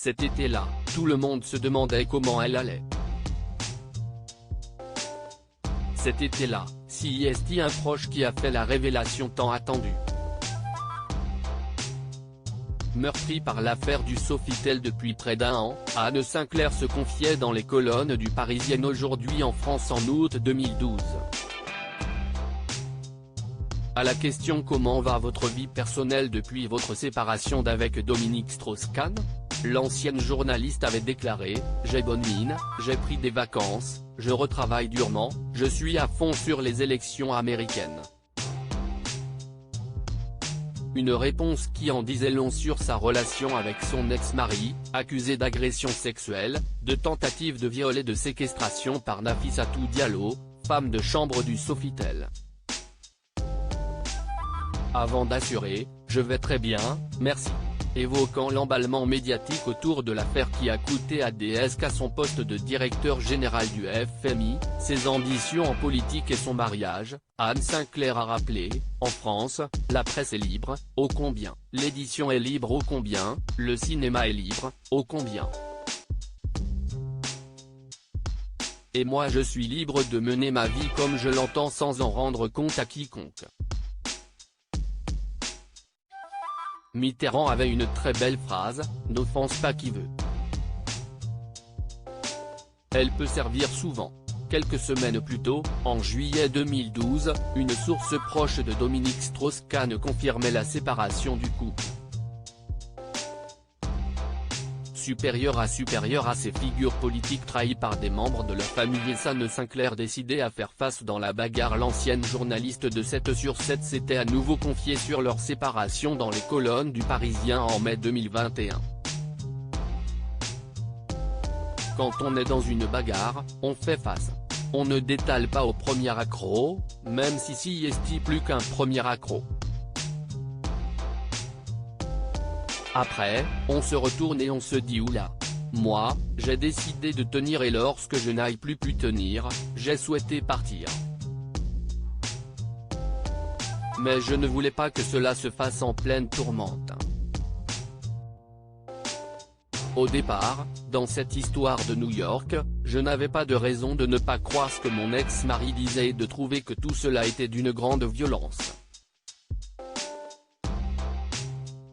Cet été-là, tout le monde se demandait comment elle allait. Cet été-là, si est-il un proche qui a fait la révélation tant attendue. Meurtrie par l'affaire du Sofitel depuis près d'un an, Anne Sinclair se confiait dans les colonnes du Parisien aujourd'hui en France en août 2012. À la question « Comment va votre vie personnelle depuis votre séparation d'avec Dominique Strauss-Kahn ?», l'ancienne journaliste avait déclaré « J'ai bonne mine, j'ai pris des vacances, je retravaille durement, je suis à fond sur les élections américaines ». Une réponse qui en disait long sur sa relation avec son ex-mari, accusé d'agression sexuelle, de tentative de viol et de séquestration par Nafissatou Diallo, femme de chambre du Sofitel. Avant d'assurer « Je vais très bien, merci », évoquant l'emballement médiatique autour de l'affaire qui a coûté à DSK son poste de directeur général du FMI, ses ambitions en politique et son mariage, Anne Sinclair a rappelé « En France, la presse est libre, ô combien, l'édition est libre ô combien, le cinéma est libre, ô combien. Et moi je suis libre de mener ma vie comme je l'entends sans en rendre compte à quiconque ». Mitterrand avait une très belle phrase, « N'offense pas qui veut ». Elle peut servir souvent. Quelques semaines plus tôt, en juillet 2012, une source proche de Dominique Strauss-Kahn confirmait la séparation du couple. Supérieure à ces figures politiques trahies par des membres de leur famille et Anne Sinclair décidée à faire face dans la bagarre. L'ancienne journaliste de 7/7 s'était à nouveau confiée sur leur séparation dans les colonnes du Parisien en mai 2021. Quand on est dans une bagarre, on fait face. On ne détale pas au premier accroc, même si est plus qu'un premier accroc. Après, on se retourne et on se dit oula. Moi, j'ai décidé de tenir et lorsque je n'aille plus tenir, j'ai souhaité partir. Mais je ne voulais pas que cela se fasse en pleine tourmente. Au départ, dans cette histoire de New York, je n'avais pas de raison de ne pas croire ce que mon ex-mari disait et de trouver que tout cela était d'une grande violence.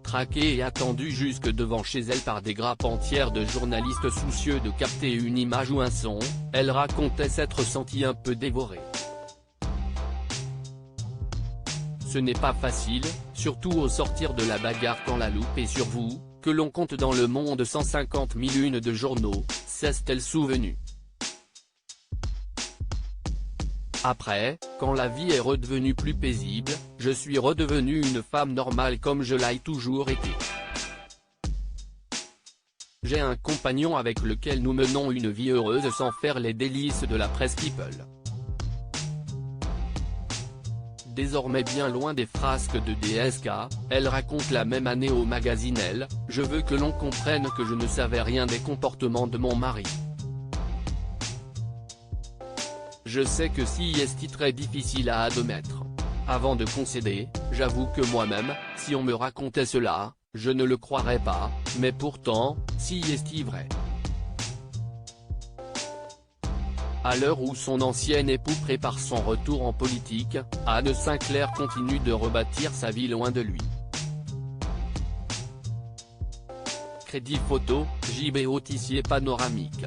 Traquée et attendue jusque devant chez elle par des grappes entières de journalistes soucieux de capter une image ou un son, elle racontait s'être sentie un peu dévorée. Ce n'est pas facile, surtout au sortir de la bagarre quand la loupe est sur vous, que l'on compte dans le monde 150 000 unes de journaux, s'est-elle souvenue. Après, quand la vie est redevenue plus paisible, je suis redevenue une femme normale comme je l'ai toujours été. J'ai un compagnon avec lequel nous menons une vie heureuse sans faire les délices de la presse people. Désormais bien loin des frasques de DSK, elle raconte la même année au magazine Elle, « Je veux que l'on comprenne que je ne savais rien des comportements de mon mari. Je sais que c'est très difficile à admettre. Avant de concéder, j'avoue que moi-même, si on me racontait cela, je ne le croirais pas, mais pourtant, c'est vrai. » À l'heure où son ancien époux prépare son retour en politique, Anne Sinclair continue de rebâtir sa vie loin de lui. Crédit photo, JB Tissier panoramique.